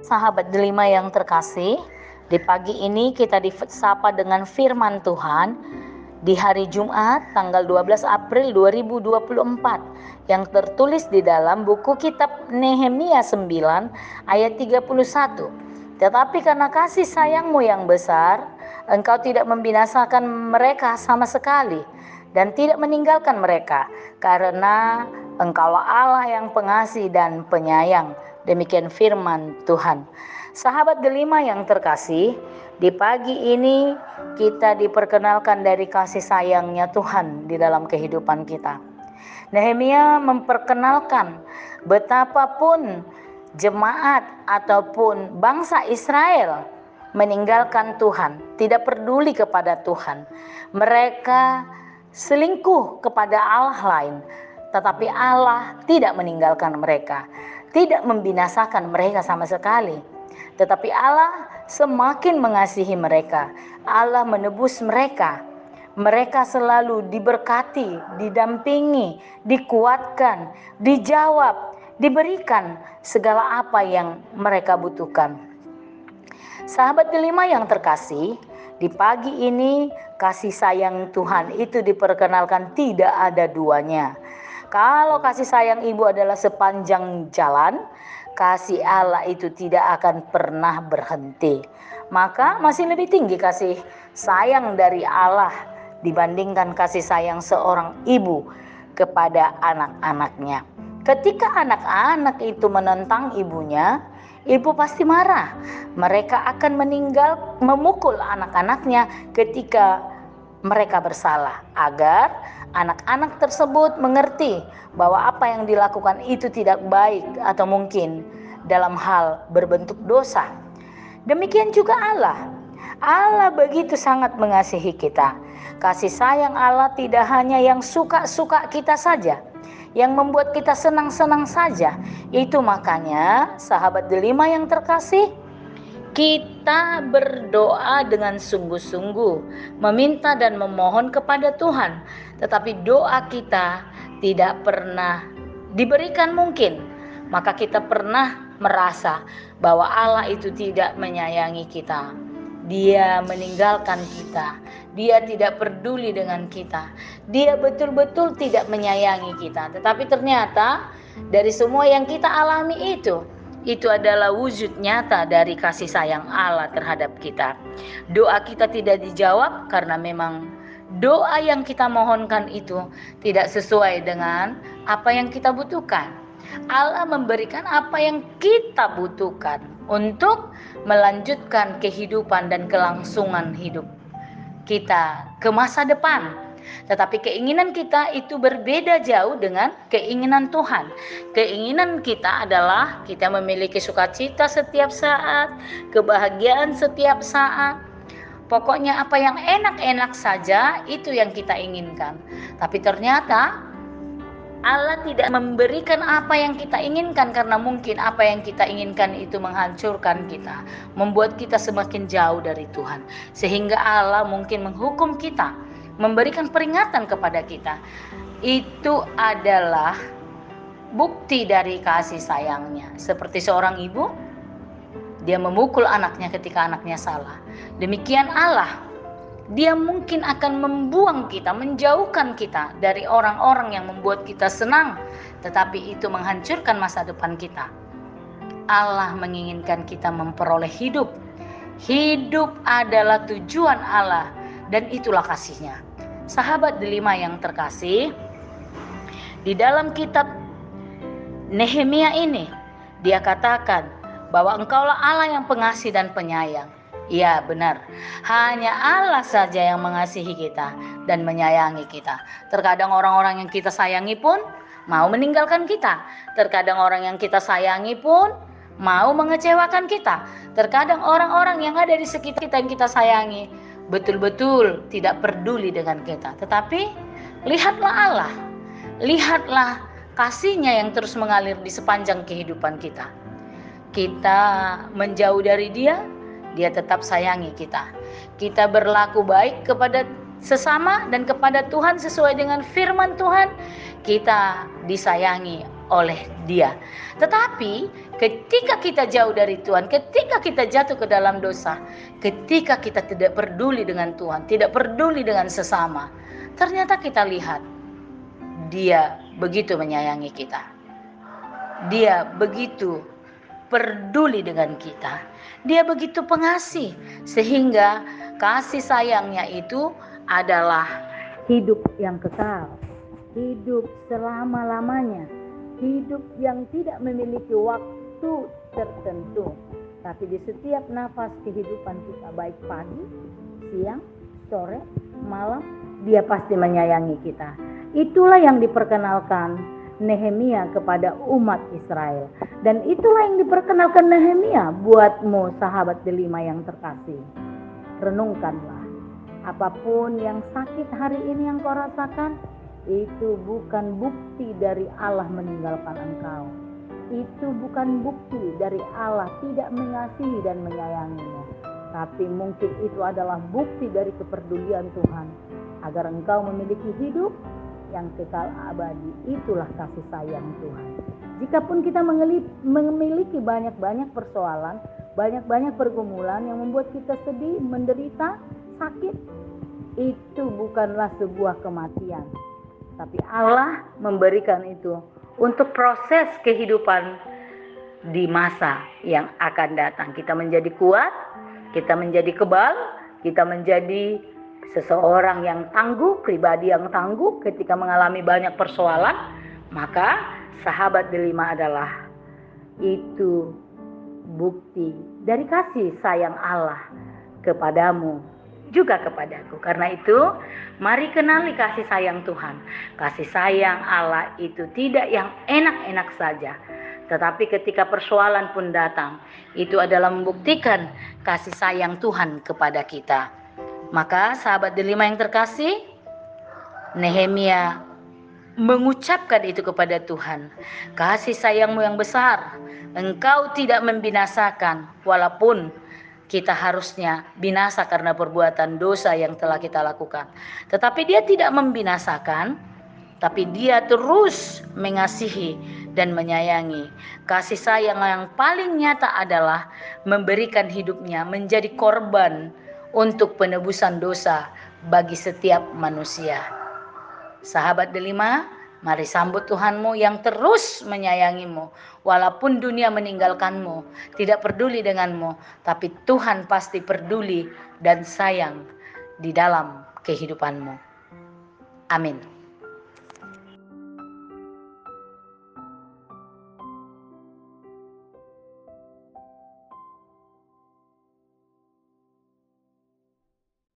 Sahabat delima yang terkasih, di pagi ini kita disapa dengan firman Tuhan di hari Jumat tanggal 12 April 2024 yang tertulis di dalam buku kitab Nehemia 9 ayat 31. Tetapi karena kasih sayangmu yang besar, engkau tidak membinasakan mereka sama sekali dan tidak meninggalkan mereka, karena engkaulah Allah yang pengasih dan penyayang. Demikian firman Tuhan. Sahabat delima yang terkasih, di pagi ini kita diperkenalkan dari kasih sayangnya Tuhan di dalam kehidupan kita. Nehemia memperkenalkan betapapun jemaat ataupun bangsa Israel meninggalkan Tuhan, tidak peduli kepada Tuhan. Mereka selingkuh kepada Allah lain, tetapi Allah tidak meninggalkan mereka, tidak membinasakan mereka sama sekali. Tetapi Allah semakin mengasihi mereka. Allah menebus mereka. Mereka selalu diberkati, didampingi, dikuatkan, dijawab, diberikan segala apa yang mereka butuhkan. Sahabat delima yang terkasih, di pagi ini kasih sayang Tuhan itu diperkenalkan tidak ada duanya. Kalau kasih sayang ibu adalah sepanjang jalan, kasih Allah itu tidak akan pernah berhenti. Maka masih lebih tinggi kasih sayang dari Allah dibandingkan kasih sayang seorang ibu kepada anak-anaknya. Ketika anak-anak itu menentang ibunya, ibu pasti marah. Mereka akan memukul anak-anaknya ketika mereka bersalah, agar anak-anak tersebut mengerti bahwa apa yang dilakukan itu tidak baik atau mungkin dalam hal berbentuk dosa. Demikian juga Allah. Allah begitu sangat mengasihi kita. Kasih sayang Allah tidak hanya yang suka-suka kita saja, yang membuat kita senang-senang saja. Itu makanya sahabat delima yang terkasih, kita berdoa dengan sungguh-sungguh, meminta dan memohon kepada Tuhan. Tetapi doa kita tidak pernah diberikan mungkin. Maka kita pernah merasa bahwa Allah itu tidak menyayangi kita. Dia meninggalkan kita. Dia tidak peduli dengan kita. Dia betul-betul tidak menyayangi kita. Tetapi ternyata dari semua yang kita alami itu adalah wujud nyata dari kasih sayang Allah terhadap kita. Doa kita tidak dijawab karena memang doa yang kita mohonkan itu tidak sesuai dengan apa yang kita butuhkan. Allah memberikan apa yang kita butuhkan untuk melanjutkan kehidupan dan kelangsungan hidup kita ke masa depan. Tetapi keinginan kita itu berbeda jauh dengan keinginan Tuhan. Keinginan kita adalah kita memiliki sukacita setiap saat, kebahagiaan setiap saat. Pokoknya apa yang enak-enak saja itu yang kita inginkan. Tapi ternyata Allah tidak memberikan apa yang kita inginkan, karena mungkin apa yang kita inginkan itu menghancurkan kita, membuat kita semakin jauh dari Tuhan. Sehingga Allah mungkin menghukum kita, memberikan peringatan kepada kita. Itu adalah bukti dari kasih sayangnya. Seperti seorang ibu, dia memukul anaknya ketika anaknya salah. Demikian Allah, dia mungkin akan membuang kita, menjauhkan kita dari orang-orang yang membuat kita senang, tetapi itu menghancurkan masa depan kita. Allah menginginkan kita memperoleh hidup. Hidup adalah tujuan Allah, dan itulah kasihnya. Sahabat delima yang terkasih, di dalam kitab Nehemia ini dia katakan bahwa engkaulah Allah yang pengasih dan penyayang. Ya benar, hanya Allah saja yang mengasihi kita dan menyayangi kita. Terkadang orang-orang yang kita sayangi pun mau meninggalkan kita. Terkadang orang yang kita sayangi pun mau mengecewakan kita. Terkadang orang-orang yang ada di sekitar kita yang kita sayangi betul-betul tidak peduli dengan kita. Tetapi lihatlah Allah, lihatlah kasih-Nya yang terus mengalir di sepanjang kehidupan kita. Kita menjauh dari Dia, Dia tetap sayangi kita. Kita berlaku baik kepada sesama dan kepada Tuhan sesuai dengan firman Tuhan, kita disayangi oleh Dia. Tetapi ketika kita jauh dari Tuhan, ketika kita jatuh ke dalam dosa, ketika kita tidak peduli dengan Tuhan, tidak peduli dengan sesama, ternyata kita lihat Dia begitu menyayangi kita. Dia begitu peduli dengan kita. Dia begitu pengasih, sehingga kasih sayangnya itu adalah hidup yang kekal, hidup selama-lamanya, hidup yang tidak memiliki waktu tertentu, tapi di setiap nafas kehidupan kita, baik pagi, siang, sore, malam, Dia pasti menyayangi kita. Itulah yang diperkenalkan Nehemia kepada umat Israel, dan itulah yang diperkenalkan Nehemia buatmu, sahabat Delima yang terkasih. Renungkanlah, apapun yang sakit hari ini yang kau rasakan, itu bukan bukti dari Allah meninggalkan engkau. Itu bukan bukti dari Allah tidak mengasihi dan menyayangimu, tapi mungkin itu adalah bukti dari kepedulian Tuhan agar engkau memiliki hidup yang kekal abadi. Itulah kasih sayang Tuhan. Jikapun kita memiliki banyak-banyak persoalan, banyak-banyak pergumulan yang membuat kita sedih, menderita, sakit, itu bukanlah sebuah kematian, tapi Allah memberikan itu untuk proses kehidupan di masa yang akan datang. Kita menjadi kuat, kita menjadi kebal, kita menjadi seseorang yang tangguh, pribadi yang tangguh ketika mengalami banyak persoalan. Maka sahabat Delima adalah itu bukti dari kasih sayang Allah kepadamu juga kepadaku. Karena itu mari kenali kasih sayang Tuhan. Kasih sayang Allah itu tidak yang enak-enak saja, tetapi ketika persoalan pun datang, itu adalah membuktikan kasih sayang Tuhan kepada kita. Maka sahabat Delima yang terkasih, Nehemia mengucapkan itu kepada Tuhan. Kasih sayangmu yang besar, engkau tidak membinasakan, walaupun kita harusnya binasa karena perbuatan dosa yang telah kita lakukan. Tetapi Dia tidak membinasakan, tapi Dia terus mengasihi dan menyayangi. Kasih sayang yang paling nyata adalah memberikan hidupnya menjadi korban untuk penebusan dosa bagi setiap manusia. Sahabat Delima, mari sambut Tuhanmu yang terus menyayangimu. Walaupun dunia meninggalkanmu, tidak peduli denganmu, tapi Tuhan pasti peduli dan sayang di dalam kehidupanmu. Amin.